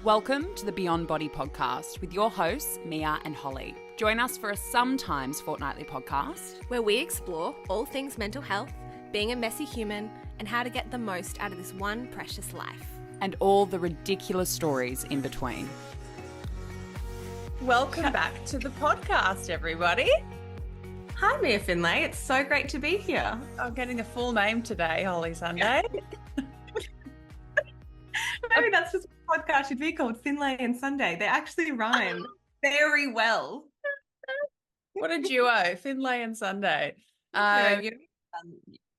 Welcome to the Beyond Body podcast with your hosts, Mia and Holly. Join us for a sometimes fortnightly podcast where we explore all things mental health, being a messy human, and how to get the most out of this one precious life. And all the ridiculous stories in between. Welcome back to the podcast, everybody. Hi, Mia Finlay. It's so great to be here. I'm getting the full name today, Holly Sunday. Maybe that's just what the podcast should be called, Finlay and Sunday. They actually rhyme very well. What a duo, Finlay and Sunday.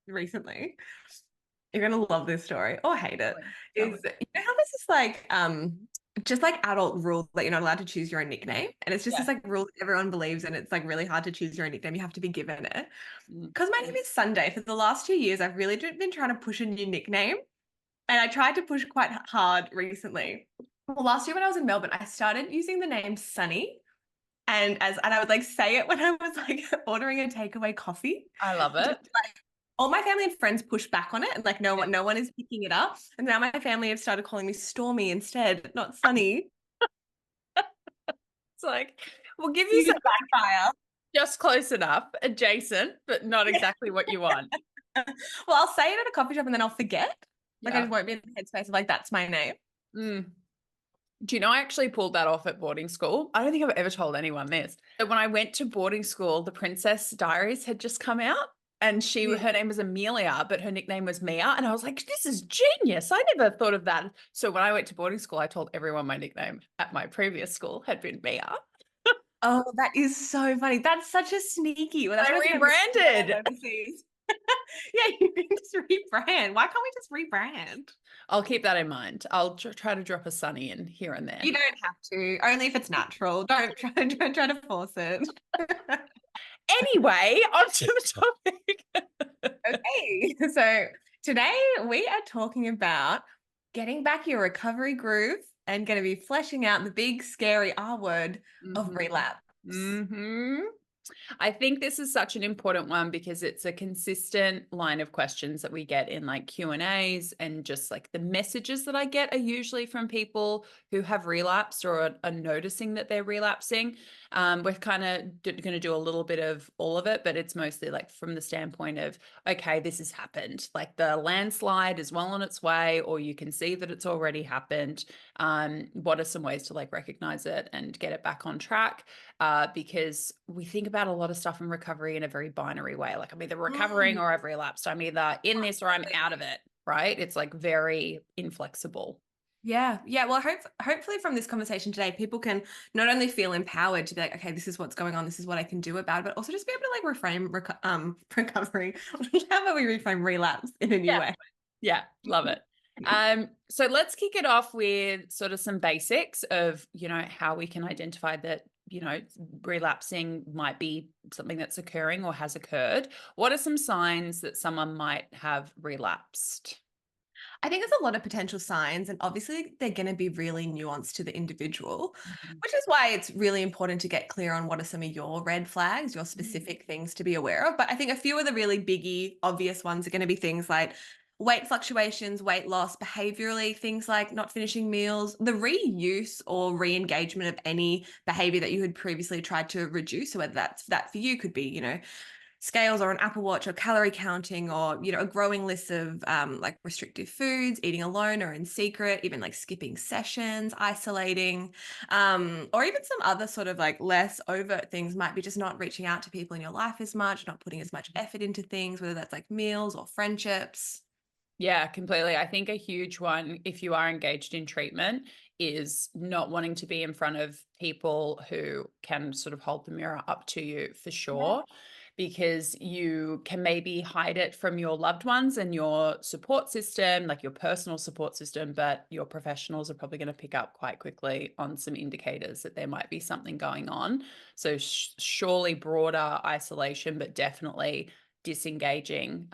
Recently, you're going to love this story or hate it. You know how there's this just like adult rule that you're not allowed to choose your own nickname, and it's just this like rule that everyone believes, and it's like really hard to choose your own nickname. You have to be given it. Because my name is Sunday. For the last 2 years, I've really been trying to push a new nickname, and I tried to push quite hard recently. Well, last year when I was in Melbourne, I started using the name Sunny, and I would like say it when I was like ordering a takeaway coffee. I love it. All my family and friends push back on it, and like no one is picking it up. And now my family have started calling me Stormy instead, not Sunny. It's like, we'll give you some backfire. Just close enough, adjacent, but not exactly what you want. Well, I'll say it at a coffee shop and then I'll forget. Like I just won't be in the headspace of like, that's my name. Do you know I actually pulled that off at boarding school? I don't think I've ever told anyone this. But when I went to boarding school, The Princess Diaries had just come out, and her name was Amelia, but her nickname was Mia. And I was like, this is genius. I never thought of that. So when I went to boarding school, I told everyone my nickname at my previous school had been Mia. Oh, that is so funny. That's such a sneaky. Well, I rebranded. Yeah, you can just rebrand. Why can't we just rebrand? I'll keep that in mind. I'll try to drop a Sunny in here and there. You don't have to, only if it's natural. Don't try to force it. Anyway, on to the topic. Okay, so today we are talking about getting back your recovery groove and going to be fleshing out the big, scary R word of relapse. I think this is such an important one because it's a consistent line of questions that we get in like Q&As, and just like the messages that I get are usually from people who have relapsed or are noticing that they're relapsing. We're kind of going to do a little bit of all of it, but it's mostly like from the standpoint of, okay, this has happened. Like the landslide is well on its way, or you can see that it's already happened. What are some ways to like recognize it and get it back on track? Because we think about a lot of stuff in recovery in a very binary way. Like I'm either recovering or I've relapsed. I'm either in this or I'm out of it, right? It's like very inflexible. Yeah. Well, hopefully from this conversation today, people can not only feel empowered to be like, okay, this is what's going on, this is what I can do about it, but also just be able to like reframe recovery. How about we reframe relapse in a new way? Yeah, love it. So let's kick it off with sort of some basics of, how we can identify that, relapsing might be something that's occurring or has occurred. What are some signs that someone might have relapsed? I think there's a lot of potential signs, and obviously they're going to be really nuanced to the individual, which is why it's really important to get clear on what are some of your red flags, your specific things to be aware of. But I think a few of the really biggie, obvious ones are going to be things like weight fluctuations, weight loss, behaviorally, things like not finishing meals, the reuse or re-engagement of any behavior that you had previously tried to reduce. So whether that for you could be, scales or an Apple Watch or calorie counting, or, a growing list of like restrictive foods, eating alone or in secret, even like skipping sessions, isolating, or even some other sort of like less overt things might be just not reaching out to people in your life as much, not putting as much effort into things, whether that's like meals or friendships. Yeah, completely. I think a huge one, if you are engaged in treatment, is not wanting to be in front of people who can sort of hold the mirror up to you, for sure. Because you can maybe hide it from your loved ones and your support system, like your personal support system, but your professionals are probably going to pick up quite quickly on some indicators that there might be something going on. So surely broader isolation, but definitely disengaging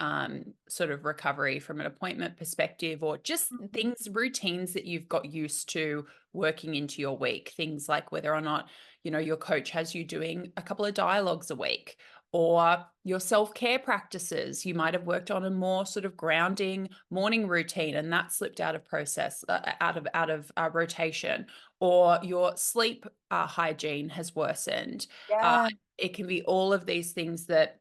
sort of recovery from an appointment perspective, or just things, routines that you've got used to working into your week. Things like whether or not, your coach has you doing a couple of dialogues a week, or your self-care practices. You might have worked on a more sort of grounding morning routine and that slipped out of process, out of rotation, or your sleep hygiene has worsened. Yeah. It can be all of these things that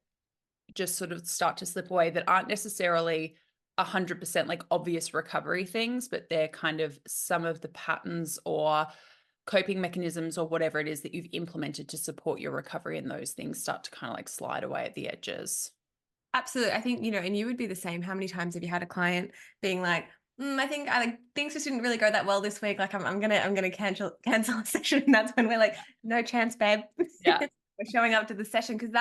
just sort of start to slip away that aren't necessarily 100% like obvious recovery things, but they're kind of some of the patterns or coping mechanisms or whatever it is that you've implemented to support your recovery, and those things start to kind of like slide away at the edges. Absolutely. I think, and you would be the same. How many times have you had a client being like, I think I like things just didn't really go that well this week. Like I'm gonna cancel a session. And that's when we're like, no chance, babe. Yeah. We're showing up to the session because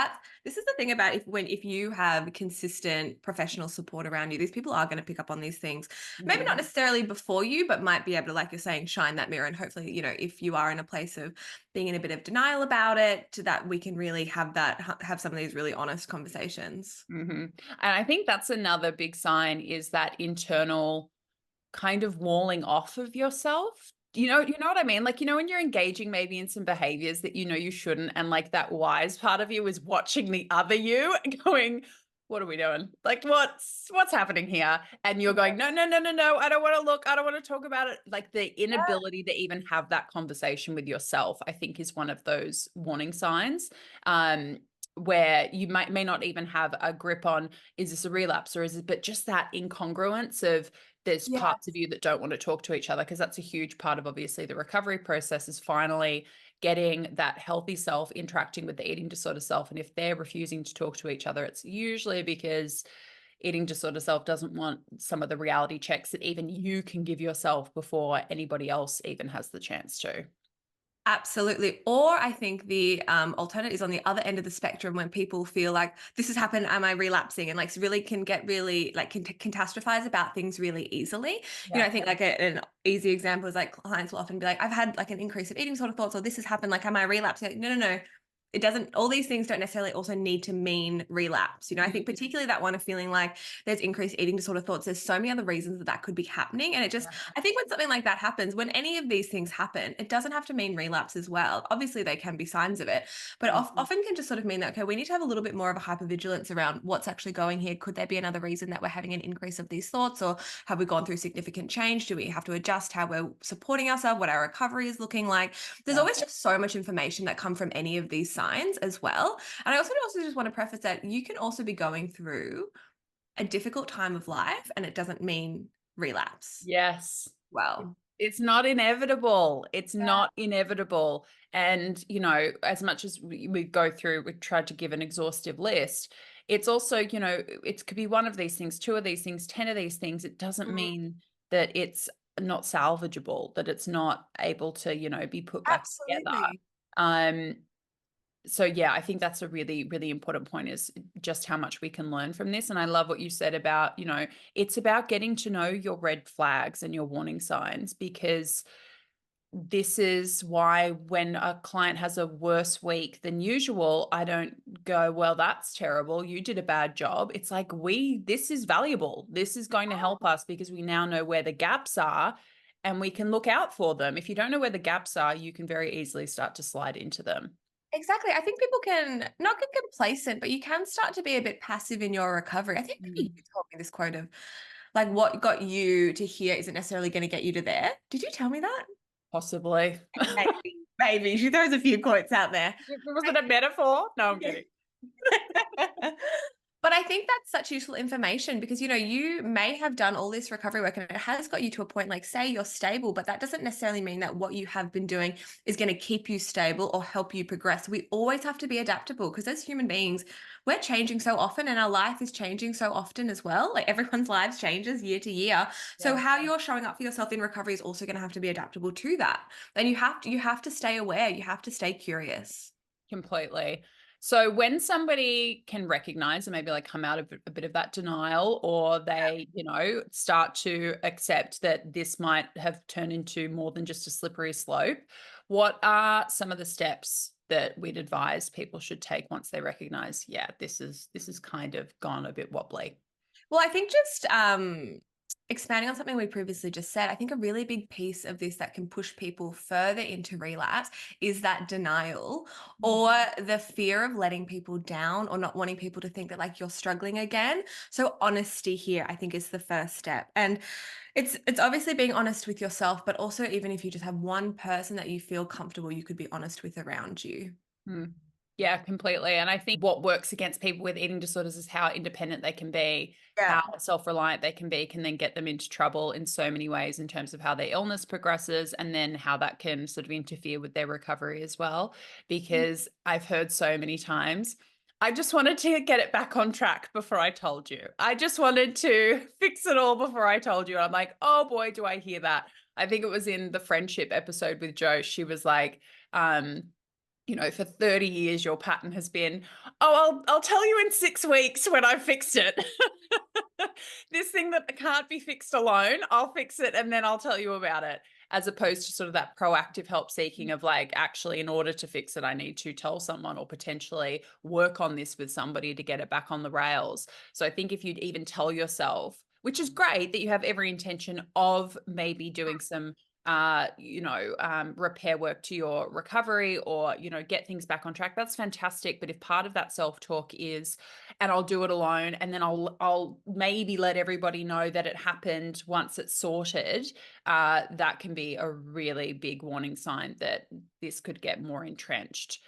this is the thing about if you have consistent professional support around you, these people are going to pick up on these things. Maybe not necessarily before you, but might be able to, like you're saying, shine that mirror. And hopefully, if you are in a place of being in a bit of denial about it, to that we can really have some of these really honest conversations. And I think that's another big sign, is that internal kind of walling off of yourself. You know what I mean? Like, when you're engaging maybe in some behaviors that you shouldn't, and like that wise part of you is watching the other you going, what are we doing? Like, what's happening here? And you're going, no, no, no, no, no, I don't want to look, I don't want to talk about it. Like the inability to even have that conversation with yourself, I think, is one of those warning signs. Where you may not even have a grip on, is this a relapse or is it, but just that incongruence of, there's Yeah. parts of you that don't want to talk to each other, because that's a huge part of obviously the recovery process, is finally getting that healthy self interacting with the eating disorder self. And if they're refusing to talk to each other, it's usually because eating disorder self doesn't want some of the reality checks that even you can give yourself before anybody else even has the chance to. Absolutely. Or I think the alternate is on the other end of the spectrum, when people feel like this has happened, am I relapsing? And like really can get really like can catastrophize about things really easily. Yeah. I think like an easy example is like clients will often be like, I've had like an increase of eating sort of thoughts, or this has happened, like, am I relapsing? Like, no, no, no. It doesn't, all these things don't necessarily also need to mean relapse. I think particularly that one of feeling like there's increased eating disorder thoughts, there's so many other reasons that could be happening. And I think when something like that happens, when any of these things happen, it doesn't have to mean relapse as well. Obviously, they can be signs of it, but often can just sort of mean that, okay, we need to have a little bit more of a hypervigilance around what's actually going here. Could there be another reason that we're having an increase of these thoughts, or have we gone through significant change? Do we have to adjust how we're supporting ourselves, what our recovery is looking like? There's always just so much information that come from any of these signs as well. And I also just want to preface that you can also be going through a difficult time of life, and it doesn't mean relapse. Yes. Well, It's not inevitable. It's not inevitable. And, as much as we go through, we tried to give an exhaustive list. It's also, it could be one of these things, two of these things, 10 of these things. It doesn't mean that it's not salvageable, that it's not able to, be put back together. absolutely. So yeah, I think that's a really, really important point, is just how much we can learn from this. And I love what you said about, it's about getting to know your red flags and your warning signs, because this is why when a client has a worse week than usual, I don't go, well, that's terrible, you did a bad job. It's like, this is valuable. This is going to help us, because we now know where the gaps are and we can look out for them. If you don't know where the gaps are, you can very easily start to slide into them. Exactly. I think people can not get complacent, but you can start to be a bit passive in your recovery. I think maybe you told me this quote of like, what got you to here isn't necessarily going to get you to there. Did you tell me that? Possibly. Maybe. She throws a few quotes out there. Was it a metaphor? No, I'm kidding. But I think that's such useful information, because, you may have done all this recovery work and it has got you to a point, like, say you're stable, but that doesn't necessarily mean that what you have been doing is going to keep you stable or help you progress. We always have to be adaptable, because as human beings, we're changing so often, and our life is changing so often as well. Like, everyone's lives changes year to year. So how you're showing up for yourself in recovery is also going to have to be adaptable to that. And you have to stay aware. You have to stay curious. Completely. So when somebody can recognize and maybe like come out of a bit of that denial, or they, start to accept that this might have turned into more than just a slippery slope, what are some of the steps that we'd advise people should take once they recognize, yeah, this is kind of gone a bit wobbly? Well, I think just expanding on something we previously just said, I think a really big piece of this that can push people further into relapse is that denial or the fear of letting people down or not wanting people to think that like you're struggling again. So honesty here, I think, is the first step. And it's obviously being honest with yourself, but also even if you just have one person that you feel comfortable you could be honest with around you. Mm. Yeah, completely. And I think what works against people with eating disorders is how independent they can be, Yeah. how self-reliant they can then get them into trouble in so many ways in terms of how their illness progresses and then how that can sort of interfere with their recovery as well. Because I've heard so many times, I just wanted to get it back on track before I told you. I just wanted to fix it all before I told you. I'm like, oh boy, do I hear that. I think it was in the friendship episode with Jo. She was like, for 30 years, your pattern has been, oh, I'll tell you in 6 weeks when I've fixed it. This thing that can't be fixed alone, I'll fix it and then I'll tell you about it. As opposed to sort of that proactive help seeking of like, actually, in order to fix it, I need to tell someone or potentially work on this with somebody to get it back on the rails. So I think if you'd even tell yourself, which is great that you have every intention of maybe doing some repair work to your recovery or, get things back on track. That's fantastic. But if part of that self-talk is, and I'll do it alone, and then I'll maybe let everybody know that it happened once it's sorted, that can be a really big warning sign that this could get more entrenched,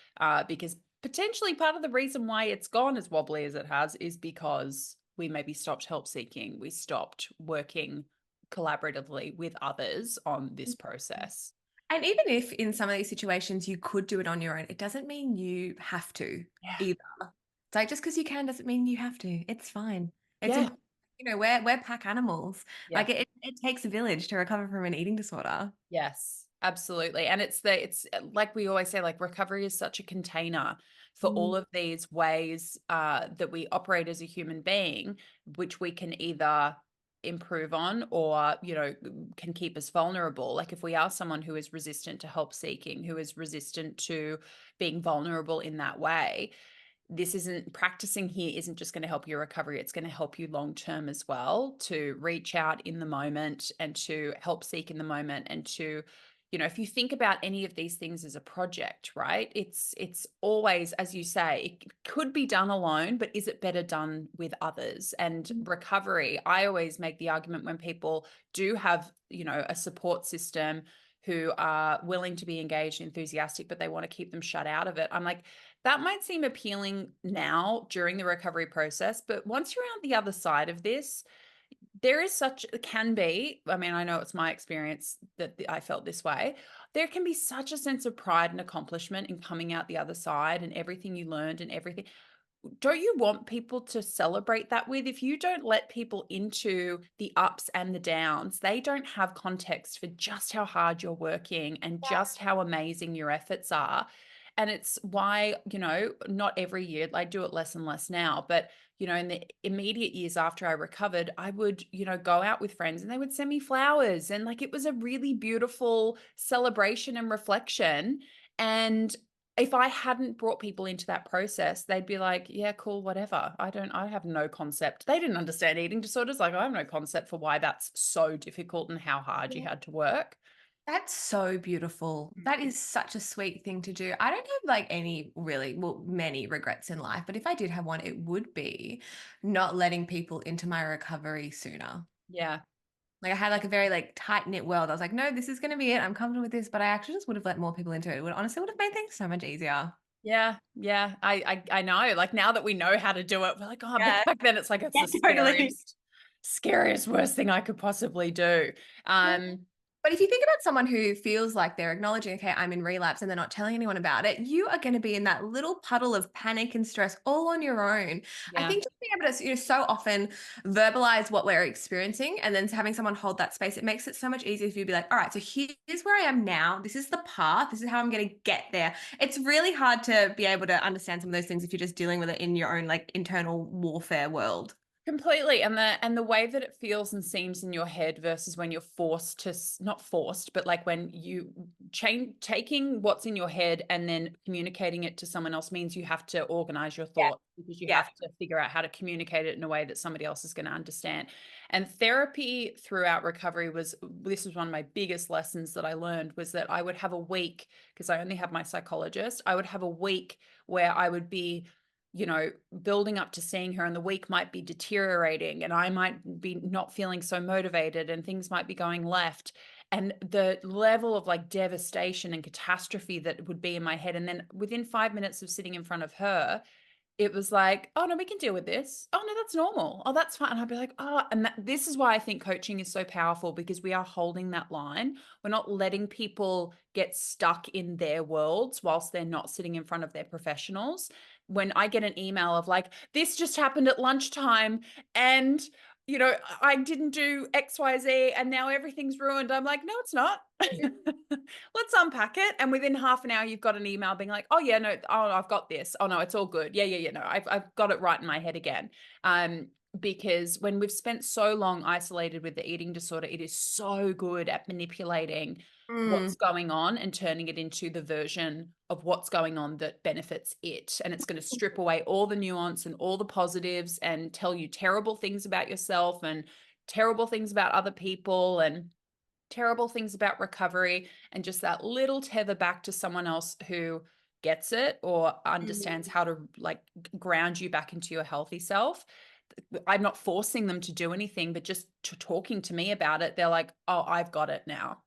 because potentially part of the reason why it's gone as wobbly as it has is because we maybe stopped help seeking, we stopped working collaboratively with others on this process. And even if in some of these situations you could do it on your own, it doesn't mean you have to either. It's like just because you can doesn't mean you have to. It's fine. It's Yeah. important. We're pack animals. Yeah. Like it takes a village to recover from an eating disorder. Yes, absolutely. And it's like we always say, like recovery is such a container for all Mm. of these ways that we operate as a human being, which we can either improve on or, can keep us vulnerable. Like if we are someone who is resistant to help seeking, who is resistant to being vulnerable in that way, this isn't practicing here isn't just going to help your recovery, it's going to help you long term as well, to reach out in the moment and to help seek in the moment, and to, if you think about any of these things as a project, right, it's always, as you say, it could be done alone, but is it better done with others? And recovery, I always make the argument when people do have, a support system who are willing to be engaged, enthusiastic, but they want to keep them shut out of it, I'm like, that might seem appealing now during the recovery process, but once you're on the other side of this, there is can be, I mean, I know it's my experience that I felt this way. There can be such a sense of pride and accomplishment in coming out the other side and everything you learned and everything. Don't you want people to celebrate that with? If you don't let people into the ups and the downs, they don't have context for just how hard you're working and just how amazing your efforts are. And it's why, not every year, I do it less and less now, but, in the immediate years after I recovered, I would, go out with friends and they would send me flowers. And like, it was a really beautiful celebration and reflection. And if I hadn't brought people into that process, they'd be like, yeah, cool, whatever. I have no concept. They didn't understand eating disorders. Like, I have no concept for why that's so difficult and how hard you had to work. That's so beautiful. That is such a sweet thing to do. I don't have like any really, well, many regrets in life, but if I did have one, it would be not letting people into my recovery sooner. Yeah. Like I had like a very like tight knit world. I was like, no, this is going to be it. I'm comfortable with this, but I actually just would have let more people into it. It would honestly would have made things so much easier. Yeah. Yeah. I know. Like now that we know how to do it, we're like, oh, Yeah. back then it's like, it's Yeah, the totally. scariest, worst thing I could possibly do. But if you think about someone who feels like they're acknowledging, okay, I'm in relapse and they're not telling anyone about it, you are going to be in that little puddle of panic and stress all on your own. I Yeah. think just being able to, so often verbalize what we're experiencing and then having someone hold that space, it makes it so much easier for you to be like, all right, so here's where I am now. This is the path. This is how I'm going to get there. It's really hard to be able to understand some of those things if you're just dealing with it in your own like internal warfare world. Completely. And the way that it feels and seems in your head versus when you're forced to, not forced, but like when you taking what's in your head and then communicating it to someone else means you have to organize your thoughts, because you Yeah. have to figure out how to communicate it in a way that somebody else is going to understand. And therapy throughout recovery this was one of my biggest lessons that I learned, was that I would have a week, because I only have my psychologist, I would have a week where I would be, building up to seeing her, and the week might be deteriorating and I might be not feeling so motivated and things might be going left. And the level of like devastation and catastrophe that would be in my head. And then within 5 minutes of sitting in front of her, it was like, oh no, we can deal with this. Oh no, that's normal. Oh, that's fine. And I'd be like, oh, and this is why I think coaching is so powerful, because we are holding that line. We're not letting people get stuck in their worlds whilst they're not sitting in front of their professionals. When I get an email of like, this just happened at lunchtime and I didn't do XYZ and now everything's ruined. I'm like, no, it's not. Let's unpack it. And within half an hour, you've got an email being like, oh yeah, no, oh, I've got this. Oh no, it's all good. Yeah. No, I've got it right in my head again. Because when we've spent so long isolated with the eating disorder, it is so good at manipulating what's going on and turning it into the version of what's going on that benefits it. And it's going to strip away all the nuance and all the positives and tell you terrible things about yourself and terrible things about other people and terrible things about recovery, and just that little tether back to someone else who gets it or understands how to like ground you back into your healthy self. I'm not forcing them to do anything, but just talking to me about it, they're like, oh, I've got it now.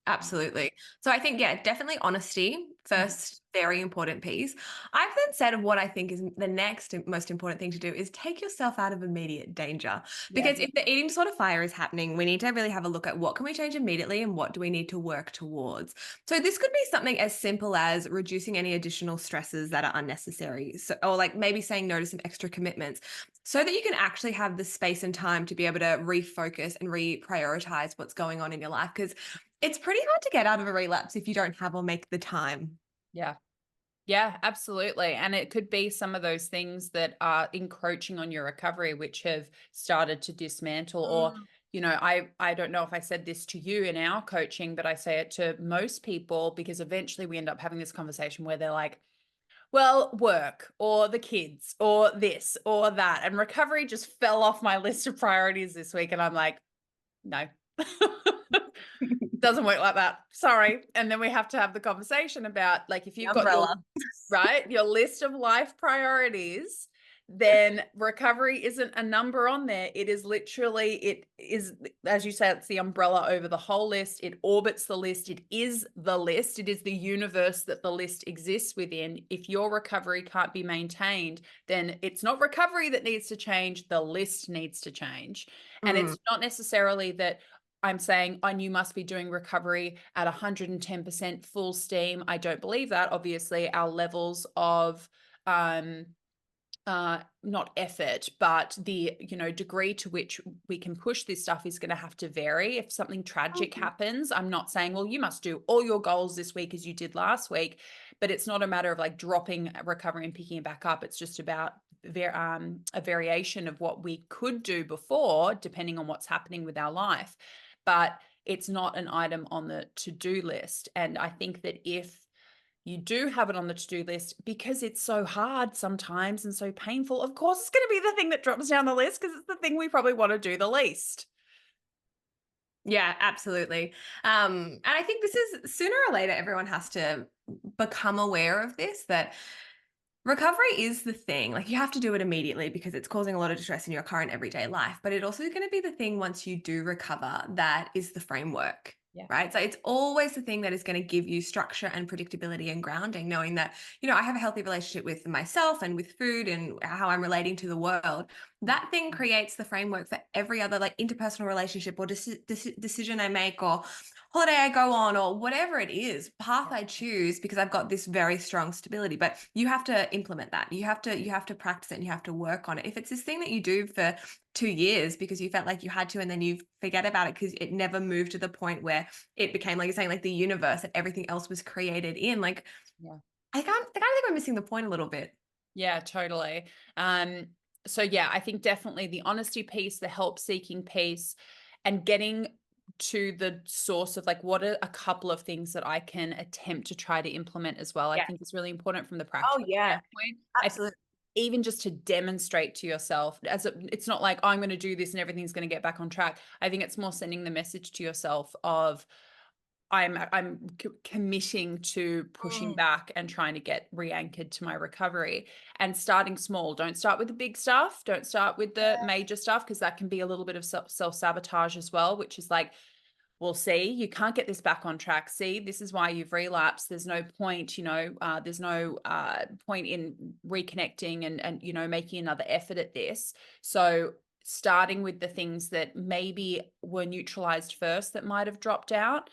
Absolutely. So I think, yeah, definitely honesty, first, very important piece. I've then said what I think is the next most important thing to do is take yourself out of immediate danger. Because if the eating disorder fire is happening, we need to really have a look at what can we change immediately and what do we need to work towards. So this could be something as simple as reducing any additional stresses that are unnecessary. So, or like maybe saying no to some extra commitments, so that you can actually have the space and time to be able to refocus and reprioritize what's going on in your life. Because it's pretty hard to get out of a relapse if you don't have or make the time. Yeah, absolutely. And it could be some of those things that are encroaching on your recovery, which have started to dismantle. Or, I don't know if I said this to you in our coaching, but I say it to most people, because eventually we end up having this conversation where they're like, well, work or the kids or this or that. And recovery just fell off my list of priorities this week. And I'm like, no. Doesn't work like that. Sorry. And then we have to have the conversation about, like, if you've got your list of life priorities, then recovery isn't a number on there. It is literally, it is, as you say, it's the umbrella over the whole list. It orbits the list. It is the list. It is the universe that the list exists within. If your recovery can't be maintained, then it's not recovery that needs to change. The list needs to change. And it's not necessarily that I'm saying, and you must be doing recovery at 110% full steam. I don't believe that. Obviously, our levels of not effort, but the degree to which we can push this stuff is going to have to vary. If something tragic happens, I'm not saying, well, you must do all your goals this week as you did last week, but it's not a matter of like dropping recovery and picking it back up. It's just about a variation of what we could do before, depending on what's happening with our life. But it's not an item on the to-do list. And I think that if you do have it on the to-do list, because it's so hard sometimes and so painful, of course it's going to be the thing that drops down the list, because it's the thing we probably want to do the least. Yeah, absolutely. And I think this is, sooner or later, everyone has to become aware of this, that recovery is the thing. Like, you have to do it immediately because it's causing a lot of distress in your current everyday life. But it also is going to be the thing once you do recover that is the framework. Right. So it's always the thing that is going to give you structure and predictability and grounding, knowing that, I have a healthy relationship with myself and with food and how I'm relating to the world. That thing creates the framework for every other like interpersonal relationship or decision I make, or holiday I go on, or whatever it is, path I choose, because I've got this very strong stability. But you have to implement that. You have to practice it and you have to work on it. If it's this thing that you do for 2 years because you felt like you had to, and then you forget about it because it never moved to the point where it became, like you're saying, like the universe that everything else was created in, like, I kind of think we're missing the point a little bit. Yeah, totally. So yeah, I think definitely the honesty piece, the help seeking piece, and getting to the source of like, what are a couple of things that I can attempt to try to implement as well, I Yeah. think it's really important from the Oh, practical yeah, standpoint. I think absolutely. even just to demonstrate to yourself, it's not like, I'm going to do this and everything's going to get back on track. I think it's more sending the message to yourself of, I'm committing to pushing back and trying to get re-anchored to my recovery, and starting small. Don't start with the big stuff. Don't start with the major stuff, because that can be a little bit of self-sabotage as well, which is like, well, see, you can't get this back on track. See, this is why you've relapsed. There's no point, there's no point in reconnecting and, making another effort at this. So starting with the things that maybe were neutralized first that might have dropped out,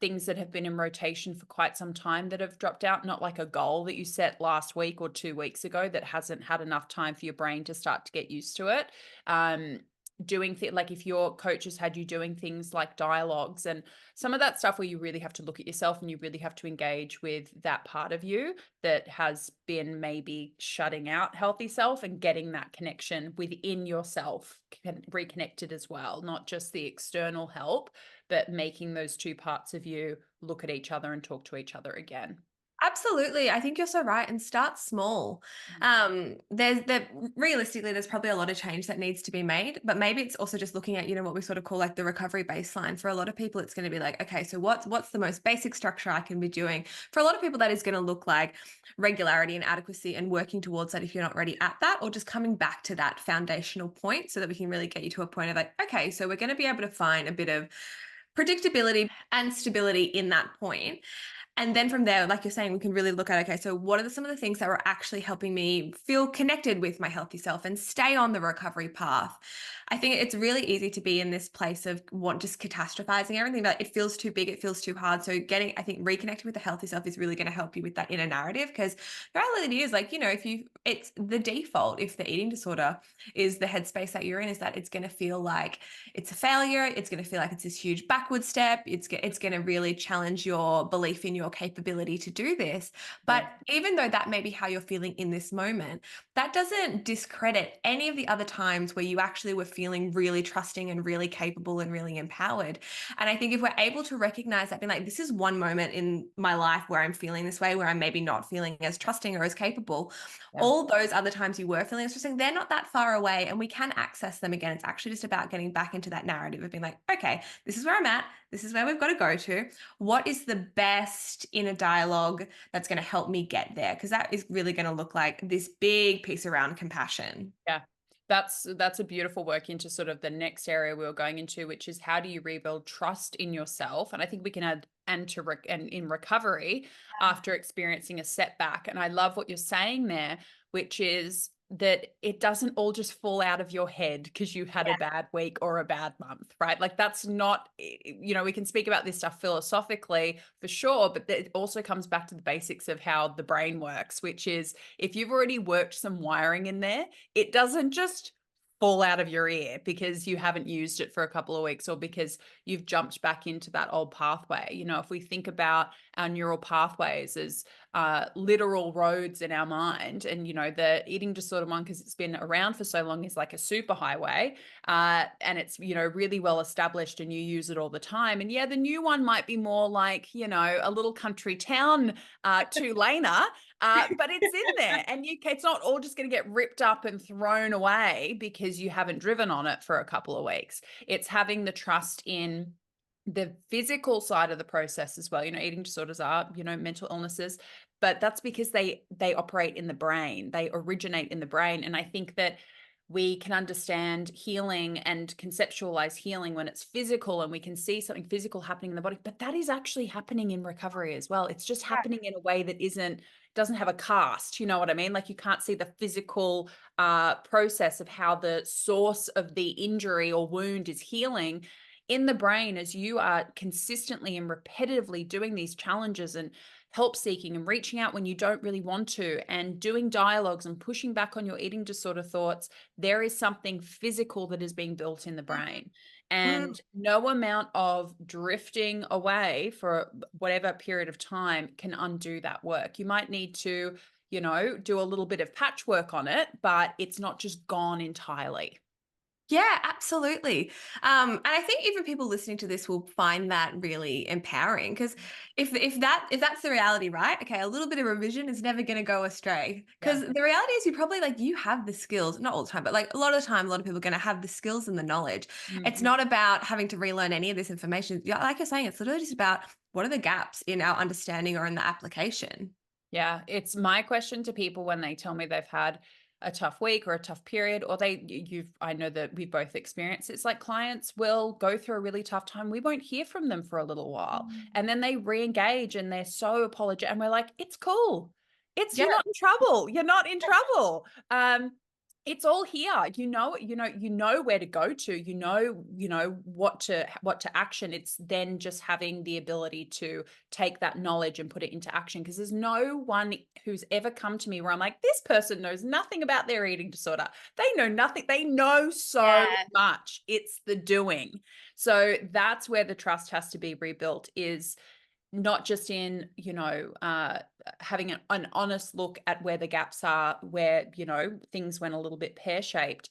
things that have been in rotation for quite some time that have dropped out, not like a goal that you set last week or 2 weeks ago that hasn't had enough time for your brain to start to get used to it. Doing like if your coach has had you doing things like dialogues and some of that stuff where you really have to look at yourself and you really have to engage with that part of you that has been maybe shutting out healthy self, and getting that connection within yourself reconnected as well, not just the external help, but making those two parts of you look at each other and talk to each other again. Absolutely. I think you're so right. And start small. Realistically, there's probably a lot of change that needs to be made, but maybe it's also just looking at, what we sort of call like the recovery baseline. For a lot of people, it's going to be like, okay, so what's the most basic structure I can be doing? For a lot of people, that is going to look like regularity and adequacy and working towards that if you're not already at that, or just coming back to that foundational point so that we can really get you to a point of like, okay, so we're going to be able to find a bit of predictability and stability in that point. And then from there, like you're saying, we can really look at, okay, so what are some of the things that were actually helping me feel connected with my healthy self and stay on the recovery path? I think it's really easy to be in this place of just catastrophizing everything, but it feels too big, it feels too hard. So I think reconnecting with the healthy self is really going to help you with that inner narrative, because the reality is like, it's the default, if the eating disorder is the headspace that you're in, is that it's going to feel like it's a failure. It's going to feel like it's this huge backward step. It's going to really challenge your belief in your capability to do this. But even though that may be how you're feeling in this moment, that doesn't discredit any of the other times where you actually were feeling really trusting and really capable and really empowered. And I think if we're able to recognize that, being like, this is one moment in my life where I'm feeling this way, where I'm maybe not feeling as trusting or as capable, all those other times you were feeling as trusting, they're not that far away, and we can access them again. It's actually just about getting back into that narrative of being like, okay, this is where I'm at. This is where we've got to go to. What is the best inner dialogue that's going to help me get there? Because that is really going to look like this big piece around compassion. Yeah. That's a beautiful work into sort of the next area we were going into, which is how do you rebuild trust in yourself? And I think we can add and in recovery after experiencing a setback. And I love what you're saying there, which is that it doesn't all just fall out of your head because you had a bad week or a bad month, right? Like that's not, we can speak about this stuff philosophically for sure, but it also comes back to the basics of how the brain works, which is if you've already worked some wiring in there, it doesn't just fall out of your ear because you haven't used it for a couple of weeks or because you've jumped back into that old pathway. If we think about our neural pathways as literal roads in our mind, and the eating disorder one, because it's been around for so long, is like a super highway, and it's really well established and you use it all the time. And the new one might be more like a little country town two-laner, but it's in there, and it's not all just going to get ripped up and thrown away because you haven't driven on it for a couple of weeks. It's having the trust in the physical side of the process as well. Eating disorders are, mental illnesses, but that's because they operate in the brain. They originate in the brain. And I think that we can understand healing and conceptualize healing when it's physical and we can see something physical happening in the body, but that is actually happening in recovery as well. It's just happening in a way that doesn't have a cast. You know what I mean? Like you can't see the physical process of how the source of the injury or wound is healing in the brain as you are consistently and repetitively doing these challenges and help seeking and reaching out when you don't really want to and doing dialogues and pushing back on your eating disorder thoughts. There is something physical that is being built in the brain, and no amount of drifting away for whatever period of time can undo that work. You might need to, do a little bit of patchwork on it, but it's not just gone entirely. Yeah, absolutely. And I think even people listening to this will find that really empowering because if that's the reality, right? Okay, a little bit of revision is never going to go astray. Yeah. Because the reality is, you probably like you have the skills, not all the time, but like a lot of the time, a lot of people are going to have the skills and the knowledge. It's Mhm. not about having to relearn any of this information. Yeah, like you're saying, it's literally just about what are the gaps in our understanding or in the application. Yeah, it's my question to people when they tell me they've had a tough week or a tough period, or I know that we've both experienced. It's like clients will go through a really tough time. We won't hear from them for a little while. And then they re-engage and they're so apologetic. And we're like, it's cool. Yeah. You're not in trouble. You're not in trouble. It's all here. You know where to go to. You know what to action. It's then just having the ability to take that knowledge and put it into action, because there's no one who's ever come to me where I'm like, this person knows nothing about their eating disorder. They know nothing. They know so Yeah. much. It's the doing. So that's where the trust has to be rebuilt, is not just in, having an honest look at where the gaps are, where, things went a little bit pear-shaped,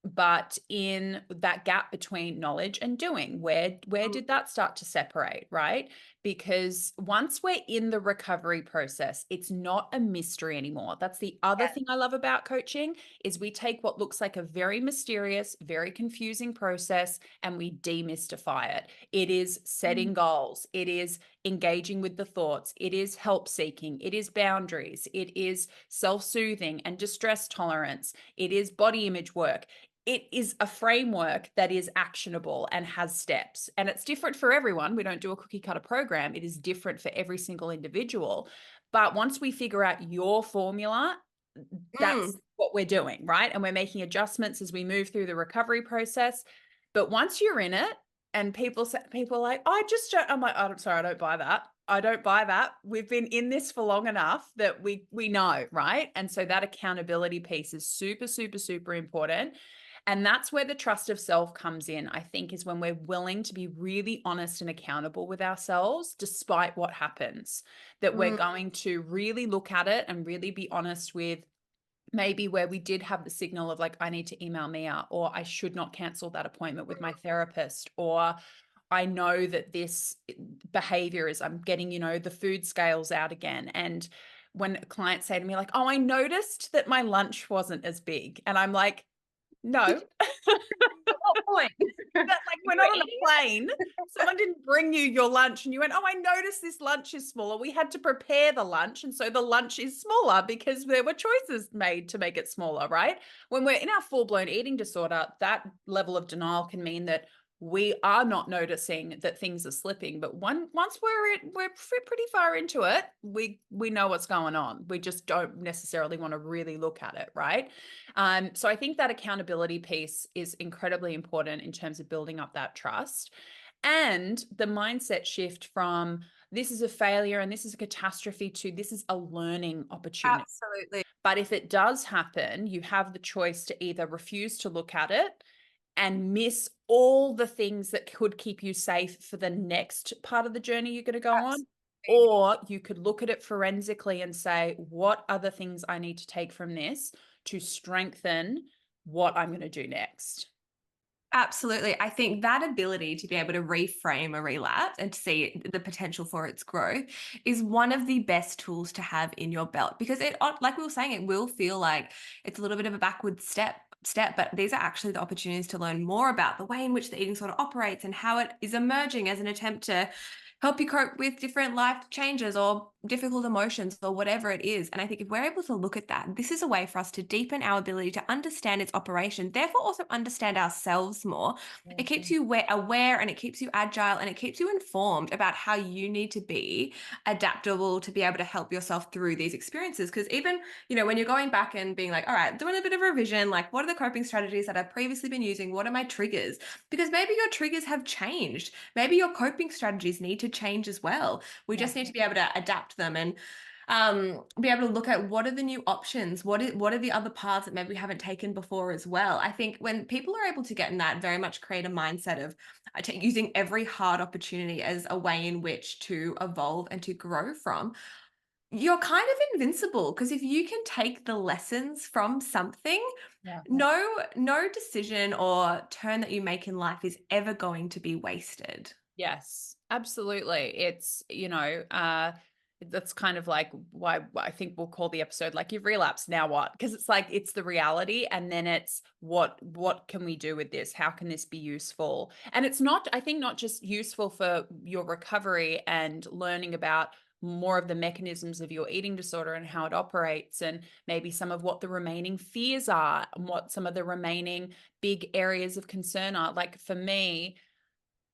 but in that gap between knowledge and doing, where did that start to separate, right? Because once we're in the recovery process, it's not a mystery anymore. That's the other thing I love about coaching, is we take what looks like a very mysterious, very confusing process and we demystify it. It is setting goals. It is engaging with the thoughts. It is help seeking. It is boundaries. It is self-soothing and distress tolerance. It is body image work. It is a framework that is actionable and has steps. And it's different for everyone. We don't do a cookie cutter program. It is different for every single individual. But once we figure out your formula, that's what we're doing, right? And we're making adjustments as we move through the recovery process. But once you're in it, and people are like, I just don't, I'm like, oh, I'm sorry, I don't buy that. I don't buy that. We've been in this for long enough that we know, right? And so that accountability piece is super, super, super important. And that's where the trust of self comes in, I think, is when we're willing to be really honest and accountable with ourselves, despite what happens, that we're going to really look at it and really be honest with maybe where we did have the signal of like, I need to email Mia, or I should not cancel that appointment with my therapist, or I know that this behavior is, I'm getting, the food scales out again. And when clients say to me like, oh, I noticed that my lunch wasn't as big. And I'm like, no, What point? that, like, we're You were not on a eating plane. Someone didn't bring you your lunch and you went, oh, I noticed this lunch is smaller. We had to prepare the lunch. And so the lunch is smaller because there were choices made to make it smaller, right? When we're in our full-blown eating disorder, that level of denial can mean that we are not noticing that things are slipping. But once we're pretty far into it, we know what's going on. We just don't necessarily want to really look at it, right? So I think that accountability piece is incredibly important in terms of building up that trust, and the mindset shift from this is a failure and this is a catastrophe to this is a learning opportunity. Absolutely. But if it does happen, you have the choice to either refuse to look at it and miss all the things that could keep you safe for the next part of the journey you're going to go on. Or you could look at it forensically and say, what are the things I need to take from this to strengthen what I'm going to do next? Absolutely. I think that ability to be able to reframe a relapse and to see the potential for its growth is one of the best tools to have in your belt, because it, like we were saying, it will feel like it's a little bit of a backward step, but these are actually the opportunities to learn more about the way in which the eating disorder operates and how it is emerging as an attempt to help you cope with different life changes or difficult emotions or whatever it is. And I think if we're able to look at that, this is a way for us to deepen our ability to understand its operation, therefore also understand ourselves more. It keeps you aware and it keeps you agile and it keeps you informed about how you need to be adaptable to be able to help yourself through these experiences. Because even, when you're going back and being like, all right, doing a bit of revision, like what are the coping strategies that I've previously been using? What are my triggers? Because maybe your triggers have changed. Maybe your coping strategies need to change as well. We just need to be able to adapt them and be able to look at what are the new options, what are the other paths that maybe we haven't taken before as well. I think when people are able to get in that, very much create a mindset of using every hard opportunity as a way in which to evolve and to grow from, you're kind of invincible because if you can take the lessons from something, Yeah. no decision or turn that you make in life is ever going to be wasted. Yes, absolutely. It's, that's kind of like why I think we'll call the episode like you've relapsed, now what? Because it's like it's the reality and then it's what can we do with this? How can this be useful? And it's not, I think, not just useful for your recovery and learning about more of the mechanisms of your eating disorder and how it operates, and maybe some of what the remaining fears are and what some of the remaining big areas of concern are. Like for me,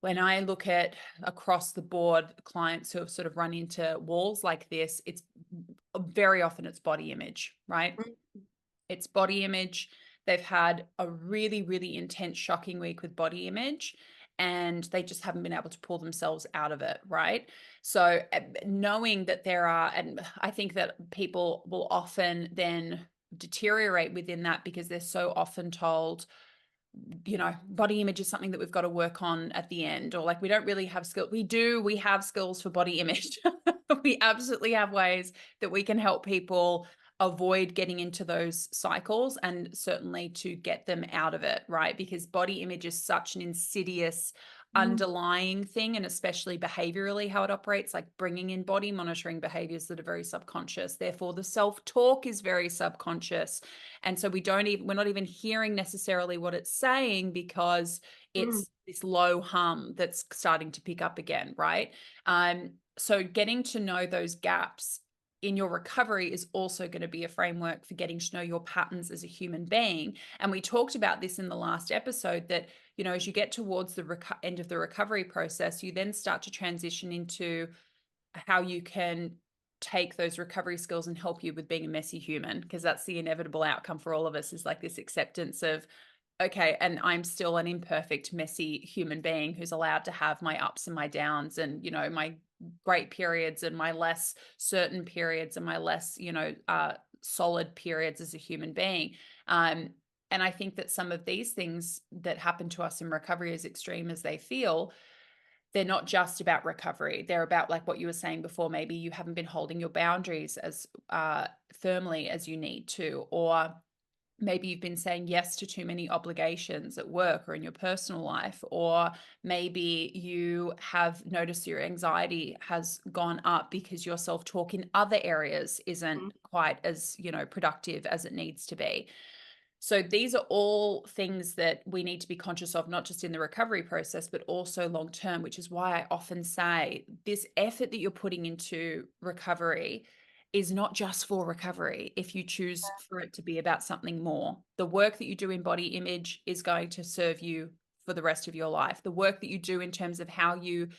when I look at across the board clients who have sort of run into walls like this, it's very often it's body image, right? It's body image. They've had a really, really intense, shocking week with body image, and they just haven't been able to pull themselves out of it, right? So, knowing that there are, and I think that people will often then deteriorate within that because they're so often told, body image is something that we've got to work on at the end, or like we don't really have skill. We have skills for body image. We absolutely have ways that we can help people avoid getting into those cycles and certainly to get them out of it, right? Because body image is such an insidious Mm, underlying thing, and especially behaviorally how it operates, like bringing in body monitoring behaviors that are very subconscious. Therefore, the self-talk is very subconscious. And so we're not even hearing necessarily what it's saying because mm, it's this low hum that's starting to pick up again, right? So getting to know those gaps in your recovery is also going to be a framework for getting to know your patterns as a human being. And we talked about this in the last episode that, as you get towards the end of the recovery process, you then start to transition into how you can take those recovery skills and help you with being a messy human, because that's the inevitable outcome for all of us, is like this acceptance of, okay, and I'm still an imperfect, messy human being who's allowed to have my ups and my downs, and my great periods and my less certain periods and my less solid periods as a human being. And I think that some of these things that happen to us in recovery, as extreme as they feel, they're not just about recovery. They're about, like what you were saying before, maybe you haven't been holding your boundaries as firmly as you need to, or maybe you've been saying yes to too many obligations at work or in your personal life, or maybe you have noticed your anxiety has gone up because your self-talk in other areas isn't mm. quite as, productive as it needs to be. So these are all things that we need to be conscious of, not just in the recovery process, but also long term, which is why I often say this effort that you're putting into recovery is not just for recovery. If you choose for it to be about something more, the work that you do in body image is going to serve you for the rest of your life. The work that you do in terms of how you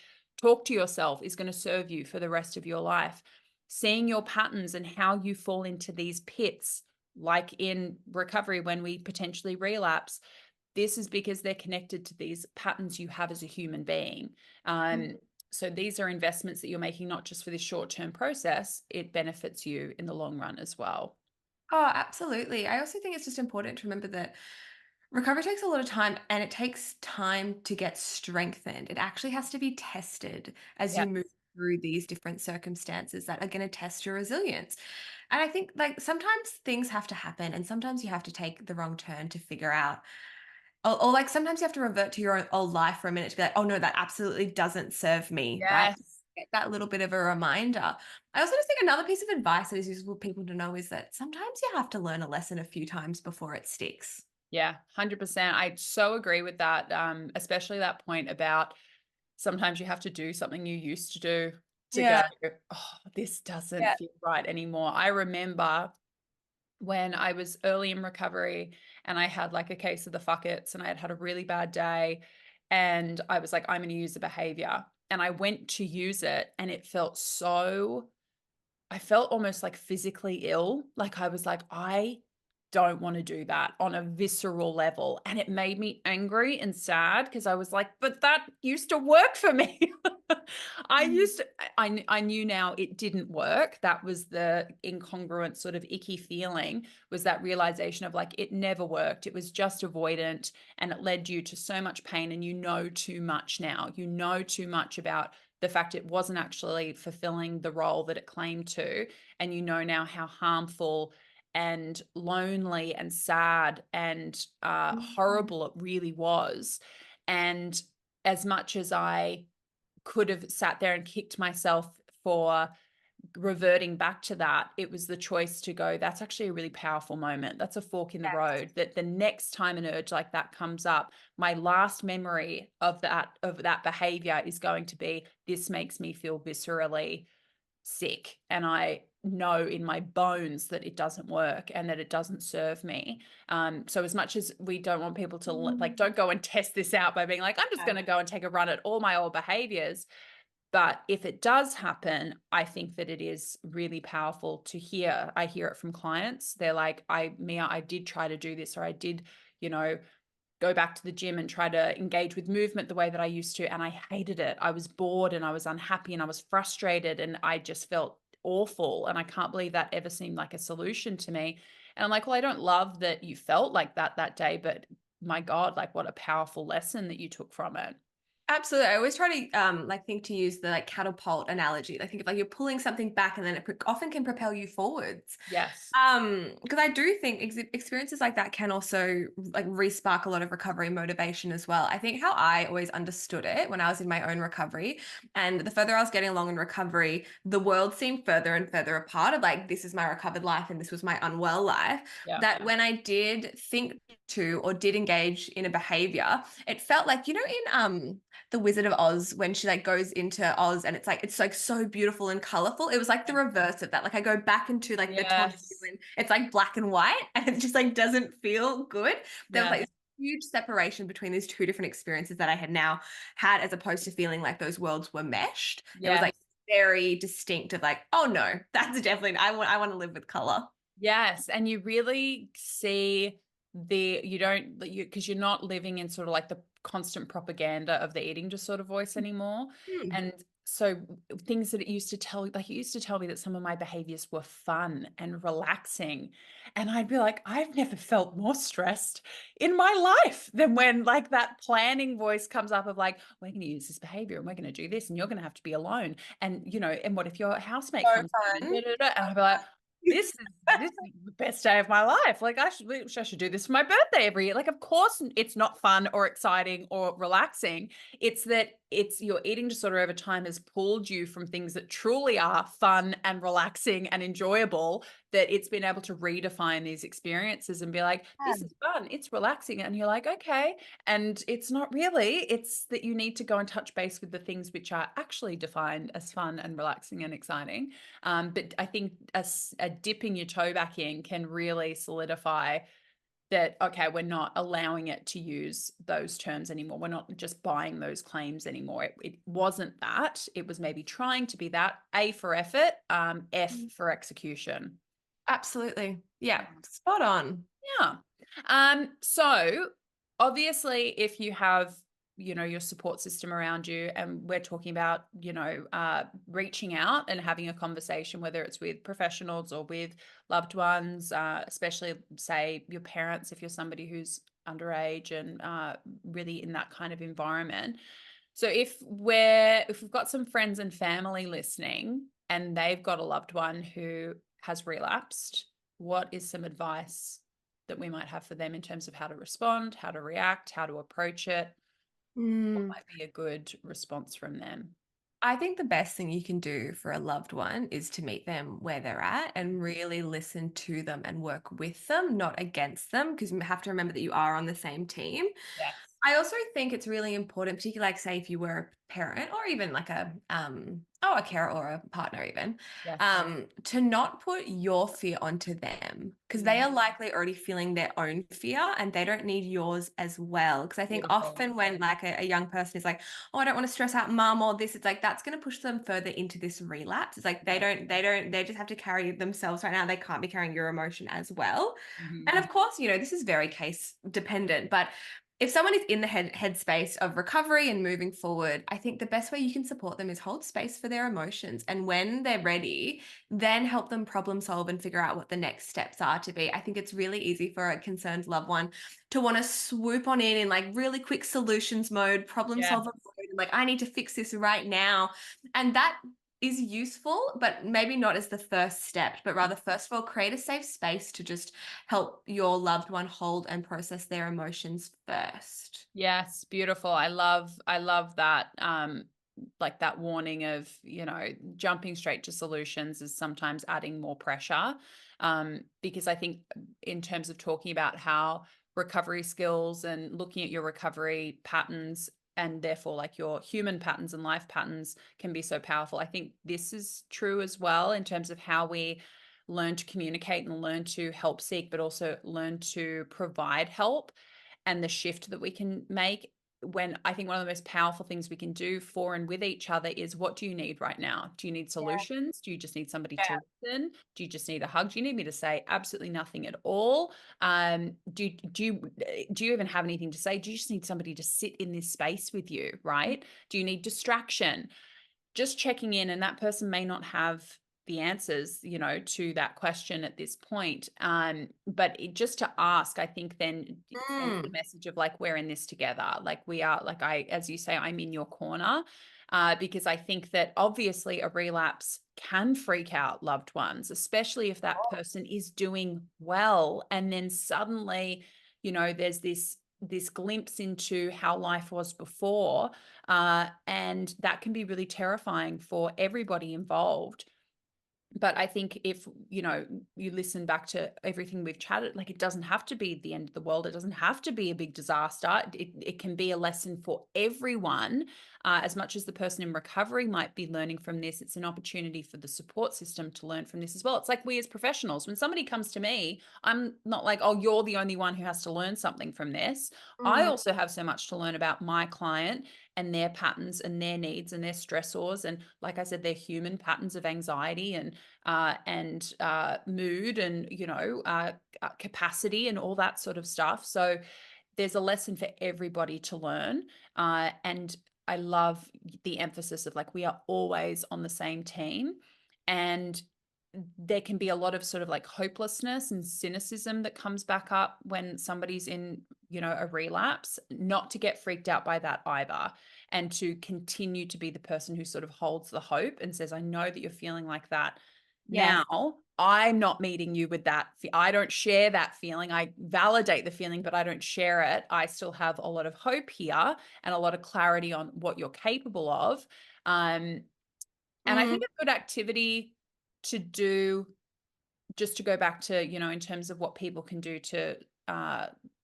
talk to yourself is going to serve you for the rest of your life. Seeing your patterns and how you fall into these pits, like in recovery when we potentially relapse, this is because they're connected to these patterns you have as a human being. So these are investments that you're making not just for this short-term process, it benefits you in the long run as well. Oh, absolutely. I also think it's just important to remember that recovery takes a lot of time and it takes time to get strengthened. It actually has to be tested as Yeah. you move through these different circumstances that are going to test your resilience. And I think like sometimes things have to happen and sometimes you have to take the wrong turn to figure out, or like sometimes you have to revert to your old life for a minute to be like, oh no, that absolutely doesn't serve me, right? Yes. Get that little bit of a reminder. I also just think another piece of advice that is useful for people to know is that sometimes you have to learn a lesson a few times before it sticks. Yeah, 100%. I so agree with that, especially that point about sometimes you have to do something you used to do to go, Yeah. oh, this doesn't Yeah. feel right anymore. I remember when I was early in recovery and I had like a case of the fuckets and I had had a really bad day, and I was like, I'm going to use the behavior. And I went to use it and it felt so, I felt almost like physically ill. Like I was like, I don't want to do that on a visceral level. And it made me angry and sad because I was like, but that used to work for me. I Mm. used to, I knew now it didn't work. That was the incongruent sort of icky feeling, was that realization of like, it never worked. It was just avoidant and it led you to so much pain. And you know too much now. You know too much about the fact it wasn't actually fulfilling the role that it claimed to, and you know now how harmful and lonely and sad and horrible it really was. And as much as I could have sat there and kicked myself for reverting back to that, it was the choice to go, that's actually a really powerful moment. That's a fork in the road, that the next time an urge like that comes up, my last memory of that behavior is going to be, this makes me feel viscerally sick, and I know in my bones that it doesn't work and that it doesn't serve me. So as much as we don't want people to like, don't go and test this out by being like, I'm just going to go and take a run at all my old behaviors. But if it does happen, I think that it is really powerful to hear. I hear it from clients. They're like, Mia, I did try to do this, or I did, go back to the gym and try to engage with movement the way that I used to. And I hated it. I was bored and I was unhappy and I was frustrated and I just felt awful. And I can't believe that ever seemed like a solution to me. And I'm like, well, I don't love that you felt like that day, but my God, like what a powerful lesson that you took from it. Absolutely. I always try to like think to use the like catapult analogy. I think if like you're pulling something back and then it often can propel you forwards. Yes. Because I do think experiences like that can also like re-spark a lot of recovery motivation as well. I think how I always understood it when I was in my own recovery, and the further I was getting along in recovery, the world seemed further and further apart of like, this is my recovered life and this was my unwell life. Yeah. That when I did think to or did engage in a behavior, it felt like, in the Wizard of Oz, when she like goes into Oz and it's like so beautiful and colorful. It was like the reverse of that. Like I go back into like the Tony, it's like black and white and it just like doesn't feel good. There was like this huge separation between these two different experiences that I had now had, as opposed to feeling like those worlds were meshed. It was like very distinct of like, oh no, that's definitely, I want to live with color. Yes. And you really see because you're not living in sort of like the constant propaganda of the eating disorder voice anymore. And so things that it used to tell me that some of my behaviors were fun and relaxing. And I'd be like, I've never felt more stressed in my life than when like that planning voice comes up of like, we're going to use this behavior and we're going to do this and you're going to have to be alone. And, and what if your housemate So comes in? fun. And I'd be like, this is the best day of my life. Like I should do this for my birthday every year. Like, of course it's not fun or exciting or relaxing. It's that it's your eating disorder over time has pulled you from things that truly are fun and relaxing and enjoyable, that it's been able to redefine these experiences and be like, this is fun, it's relaxing. And you're like, okay. And it's not really, it's that you need to go and touch base with the things which are actually defined as fun and relaxing and exciting. But I think a dipping your toe back in can really solidify that, okay, we're not allowing it to use those terms anymore. We're not just buying those claims anymore. It wasn't that. It was maybe trying to be that. A for effort, F for execution. Absolutely. Yeah. Spot on. Yeah. So obviously if you have, your support system around you, and we're talking about, reaching out and having a conversation, whether it's with professionals or with loved ones, especially say your parents, if you're somebody who's underage and really in that kind of environment. So if we've got some friends and family listening and they've got a loved one who has relapsed, what is some advice that we might have for them in terms of how to respond, how to react, how to approach it? What might be a good response from them? I think the best thing you can do for a loved one is to meet them where they're at and really listen to them and work with them, not against them, because you have to remember that you are on the same team. Yes. I also think it's really important, particularly like say if you were a parent or even like a carer or a partner even, to not put your fear onto them, because they are likely already feeling their own fear and they don't need yours as well. Because I think often when like a young person is like, oh, I don't want to stress out mom or this, it's like that's going to push them further into this relapse. It's like they just have to carry themselves right now. They can't be carrying your emotion as well. And of course, this is very case dependent, but if someone is in the headspace of recovery and moving forward, I think the best way you can support them is hold space for their emotions. And when they're ready, then help them problem solve and figure out what the next steps are to be. I think it's really easy for a concerned loved one to want to swoop on in like really quick solutions mode, problem solver mode, and like, I need to fix this right now. And that is useful, but maybe not as the first step, but rather, first of all, create a safe space to just help your loved one hold and process their emotions first. Yes, beautiful. I love that like that warning of, jumping straight to solutions is sometimes adding more pressure. Because I think in terms of talking about how recovery skills and looking at your recovery patterns and therefore like your human patterns and life patterns can be so powerful. I think this is true as well in terms of how we learn to communicate and learn to help seek, but also learn to provide help, and the shift that we can make. When I think one of the most powerful things we can do for and with each other is, what do you need right now? Do you need solutions? Do you just need somebody to listen? Do you just need a hug? Do you need me to say absolutely nothing at all? Do you even have anything to say? Do you just need somebody to sit in this space with you, right? Do you need distraction? Just checking in, and that person may not have the answers, to that question at this point. But just to ask, I think then sends the message of like, we're in this together. Like we are, like as you say, I'm in your corner. Because I think that obviously a relapse can freak out loved ones, especially if that person is doing well. And then suddenly, there's this glimpse into how life was before. And that can be really terrifying for everybody involved. But I think if, you listen back to everything we've chatted, like, it doesn't have to be the end of the world. It doesn't have to be a big disaster. It can be a lesson for everyone. As much as the person in recovery might be learning from this, it's an opportunity for the support system to learn from this as well. It's like we as professionals, when somebody comes to me, I'm not like, oh, you're the only one who has to learn something from this. I also have so much to learn about my client and their patterns and their needs and their stressors. And like I said, their human patterns of anxiety and mood and, capacity and all that sort of stuff. So there's a lesson for everybody to learn. And I love the emphasis of like, we are always on the same team. And there can be a lot of sort of like hopelessness and cynicism that comes back up when somebody's in, a relapse, not to get freaked out by that either. And to continue to be the person who sort of holds the hope and says, I know that you're feeling like that. Yes. Now, I'm not meeting you with that. I don't share that feeling. I validate the feeling, but I don't share it. I still have a lot of hope here and a lot of clarity on what you're capable of. And I think a good activity to do, just to go back to, in terms of what people can do to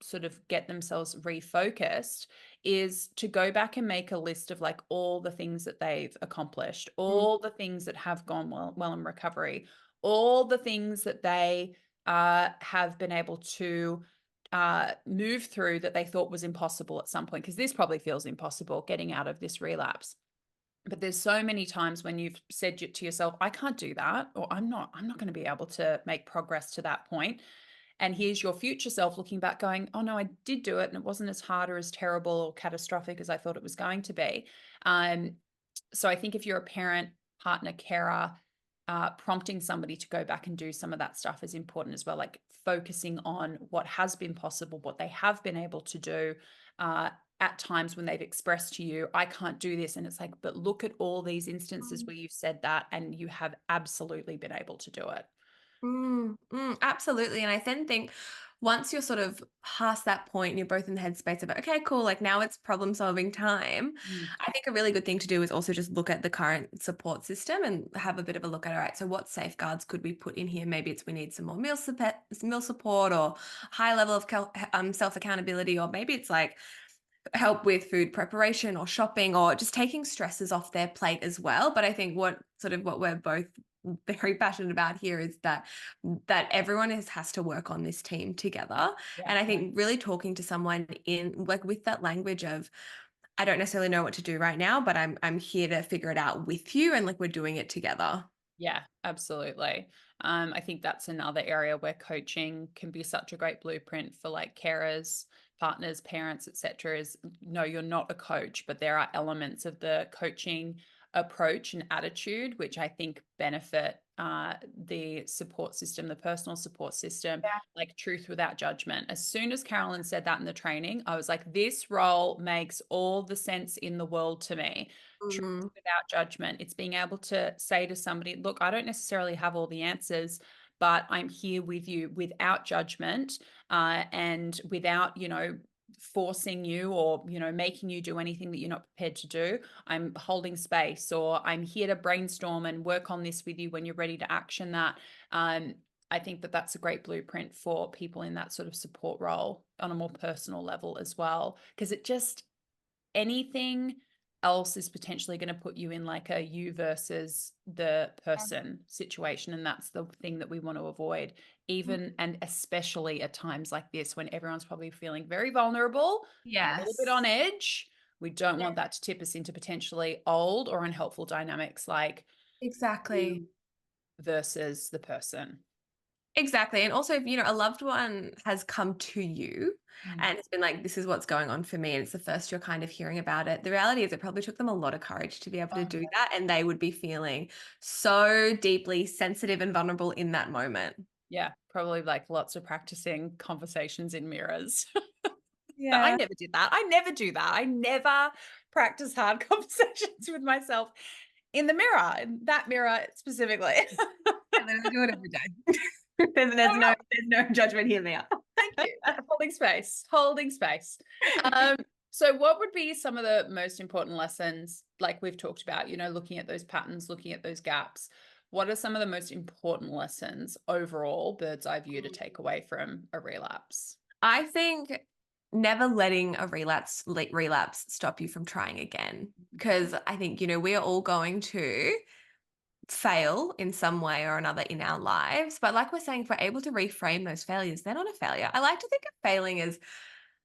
sort of get themselves refocused, is to go back and make a list of like all the things that they've accomplished, all the things that have gone well in recovery, all the things that they have been able to move through that they thought was impossible at some point, because this probably feels impossible, getting out of this relapse. But there's so many times when you've said to yourself, I can't do that, or I'm not going to be able to make progress to that point. And here's your future self looking back going, oh no, I did do it and it wasn't as hard or as terrible or catastrophic as I thought it was going to be. So I think if you're a parent, partner, carer, prompting somebody to go back and do some of that stuff is important as well, like focusing on what has been possible, what they have been able to do. At times when they've expressed to you, I can't do this. And it's like, but look at all these instances where you've said that and you have absolutely been able to do it. Absolutely. And I then think, once you're sort of past that point and you're both in the headspace of, okay, cool, like now it's problem solving time. Mm. I think a really good thing to do is also just look at the current support system and have a bit of a look at, all right, so what safeguards could we put in here? Maybe it's we need some more meal support or high level of self accountability, or maybe it's like help with food preparation or shopping or just taking stresses off their plate as well. But I think what we're both very passionate about here is that everyone has to work on this team together. Yeah. And I think really talking to someone in like with that language of, I don't necessarily know what to do right now, but I'm here to figure it out with you, and like we're doing it together. Yeah, absolutely. I think that's another area where coaching can be such a great blueprint for like carers, partners, parents, etc. Is no, you're not a coach, but there are elements of the coaching approach and attitude, which I think benefit the support system, the personal support system, like truth without judgment. As soon as Carolyn said that in the training, I was like, this role makes all the sense in the world to me. Truth without judgment. It's being able to say to somebody, look, I don't necessarily have all the answers, but I'm here with you without judgment, and without, forcing you or, making you do anything that you're not prepared to do. I'm holding space, or I'm here to brainstorm and work on this with you when you're ready to action that. I think that that's a great blueprint for people in that sort of support role on a more personal level as well, because it just, anything else is potentially going to put you in like a you versus the person situation, and that's the thing that we want to avoid, even and especially at times like this when everyone's probably feeling very vulnerable, a little bit on edge. We don't want that to tip us into potentially old or unhelpful dynamics like Exactly. you versus the person. Exactly. And also, if, a loved one has come to you and it's been like, this is what's going on for me, and it's the first you're kind of hearing about it. The reality is it probably took them a lot of courage to be able to do that. And they would be feeling so deeply sensitive and vulnerable in that moment. Yeah, probably like lots of practicing conversations in mirrors. Yeah. I never did that. I never do that. I never practice hard conversations with myself in the mirror, in that mirror specifically. I literally do it every day. there's no judgment here, Mia. Thank you. Holding space, holding space. So what would be some of the most important lessons, like we've talked about, looking at those patterns, looking at those gaps? What are some of the most important lessons overall, bird's eye view, to take away from a relapse? I think never letting a relapse stop you from trying again. Because I think, we are all going to fail in some way or another in our lives. But like we're saying, if we're able to reframe those failures, they're not a failure. I like to think of failing as,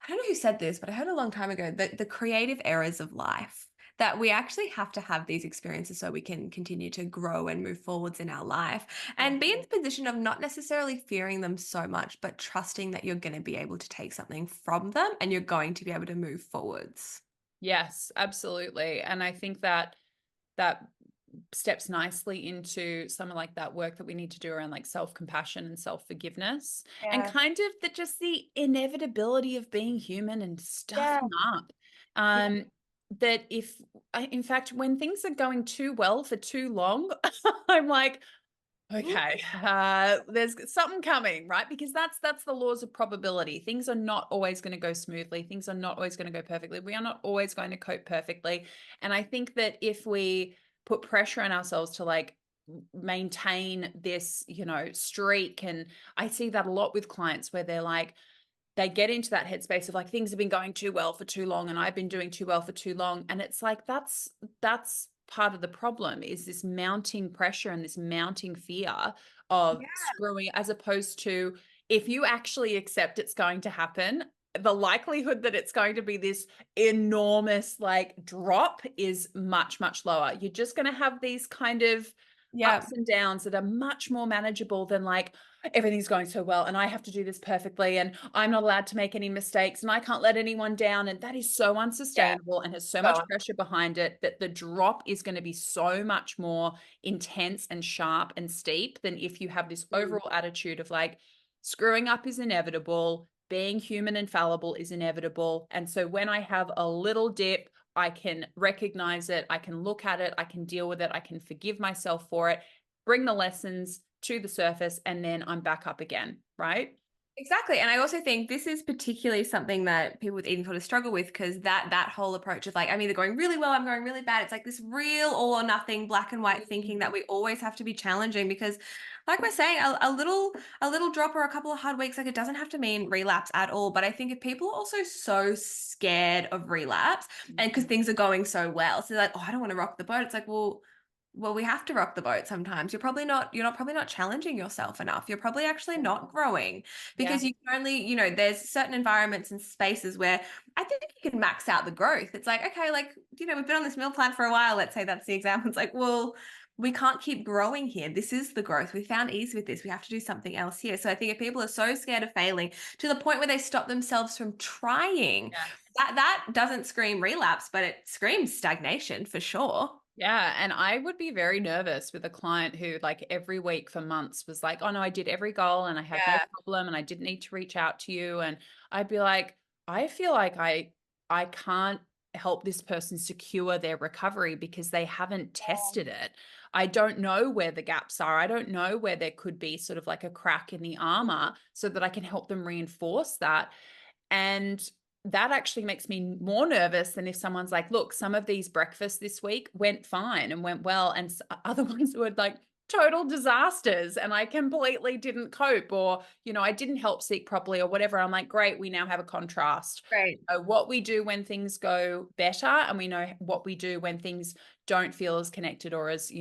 I don't know who said this, but I heard a long time ago that the creative errors of life, that we actually have to have these experiences so we can continue to grow and move forwards in our life and be in the position of not necessarily fearing them so much, but trusting that you're going to be able to take something from them and you're going to be able to move forwards. Yes, absolutely. And I think that steps nicely into some of like that work that we need to do around like self-compassion and self-forgiveness, and kind of just the inevitability of being human and stuffing up. That in fact, when things are going too well for too long, I'm like, okay, there's something coming, right? Because that's the laws of probability. Things are not always going to go smoothly. Things are not always going to go perfectly. We are not always going to cope perfectly. And I think that if we put pressure on ourselves to like maintain this, streak, and I see that a lot with clients where they're like, they get into that headspace of like, things have been going too well for too long and I've been doing too well for too long. And it's like, that's part of the problem, is this mounting pressure and this mounting fear of screwing, as opposed to, if you actually accept it's going to happen, the likelihood that it's going to be this enormous like drop is much, much lower. You're just going to have these kind of ups and downs that are much more manageable than like, everything's going so well and I have to do this perfectly and I'm not allowed to make any mistakes and I can't let anyone down. And that is so unsustainable and has so much pressure behind it that the drop is going to be so much more intense and sharp and steep than if you have this overall attitude of like, screwing up is inevitable, being human and fallible is inevitable. And so when I have a little dip, I can recognize it, I can look at it, I can deal with it, I can forgive myself for it, bring the lessons to the surface, and then I'm back up again, right? Exactly. And I also think this is particularly something that people with eating disorders struggle with, because that whole approach of like, I'm either going really well, I'm going really bad. It's like this real all or nothing, black and white thinking that we always have to be challenging, because like we're saying, a little drop or a couple of hard weeks, like it doesn't have to mean relapse at all. But I think if people are also so scared of relapse and because things are going so well, so they're like, oh, I don't want to rock the boat. It's like, well, we have to rock the boat sometimes. You're probably not challenging yourself enough. You're probably actually not growing, because you can only, there's certain environments and spaces where I think you can max out the growth. It's like, okay, like, we've been on this meal plan for a while. Let's say that's the example. It's like, well, we can't keep growing here. This is the growth. We found ease with this. We have to do something else here. So I think if people are so scared of failing to the point where they stop themselves from trying, that doesn't scream relapse, but it screams stagnation for sure. Yeah. And I would be very nervous with a client who, like, every week for months was like, oh no, I did every goal and I had no Yeah. problem and I didn't need to reach out to you. And I'd be like, I feel like I can't help this person secure their recovery because they haven't tested it. I don't know where the gaps are. I don't know where there could be sort of like a crack in the armor so that I can help them reinforce that. And that actually makes me more nervous than if someone's like, look, some of these breakfasts this week went fine and went well. And other ones were like total disasters. And I completely didn't cope, or, I didn't help seek properly or whatever. I'm like, great, we now have a contrast. Right. What we do when things go better, and we know what we do when things don't feel as connected or as,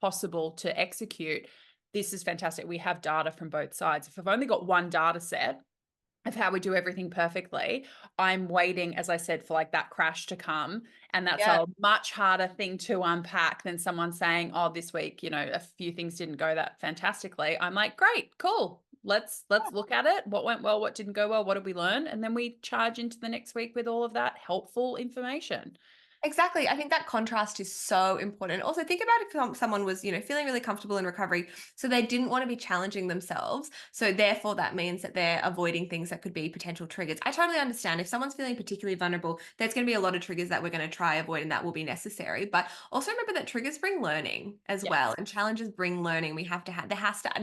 possible to execute. This is fantastic. We have data from both sides. If I've only got one data set of how we do everything perfectly, I'm waiting, as I said, for like that crash to come. And that's Yeah. a much harder thing to unpack than someone saying, oh, this week, a few things didn't go that fantastically. I'm like, great, cool. Let's look at it. What went well, what didn't go well, what did we learn? And then we charge into the next week with all of that helpful information. Exactly. I think that contrast is so important. Also, think about if someone was, feeling really comfortable in recovery, so they didn't want to be challenging themselves. So therefore, that means that they're avoiding things that could be potential triggers. I totally understand if someone's feeling particularly vulnerable, there's going to be a lot of triggers that we're going to try avoid, and that will be necessary. But also remember that triggers bring learning as well, Yes. and challenges bring learning. We have to have,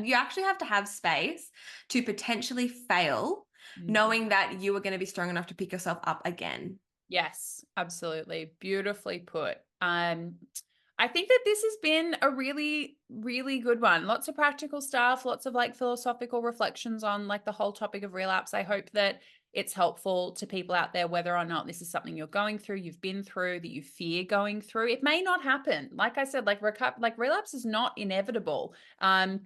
you actually have to have space to potentially fail, Mhm. knowing that you are going to be strong enough to pick yourself up again. Yes, absolutely. Beautifully put. I think that this has been a really, really good one. Lots of practical stuff, lots of like philosophical reflections on like the whole topic of relapse. I hope that it's helpful to people out there, whether or not this is something you're going through, you've been through, that you fear going through. It may not happen. Like I said, like relapse is not inevitable. In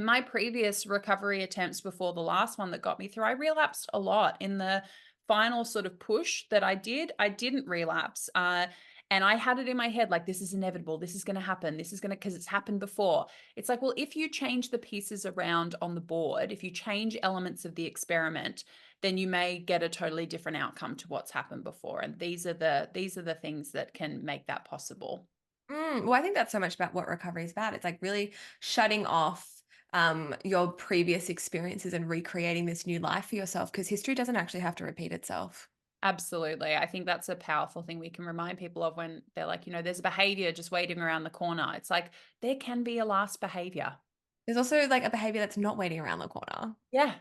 my previous recovery attempts before the last one that got me through, I relapsed a lot. In the final sort of push that I didn't relapse. And I had it in my head, like, this is inevitable. This is going to happen. This is going to, because it's happened before. It's like, well, if you change the pieces around on the board, if you change elements of the experiment, then you may get a totally different outcome to what's happened before. And these are the things that can make that possible. Well, I think that's so much about what recovery is about. It's like really shutting off your previous experiences and recreating this new life for yourself, because history doesn't actually have to repeat itself. Absolutely. I think that's a powerful thing we can remind people of when they're like, there's a behavior just waiting around the corner. It's like there can be a last behavior. There's also like a behavior that's not waiting around the corner. Yeah.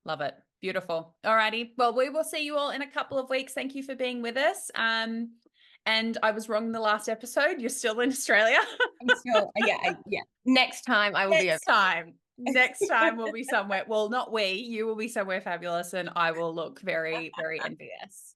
Love it. Beautiful. Alrighty. Well, we will see you all in a couple of weeks. Thank you for being with us. And I was wrong in the last episode. You're still in Australia. I'm still, yeah, yeah. Next time I will be over. Next time. Next time we'll be somewhere. Well, not we. You will be somewhere fabulous, and I will look very, very envious.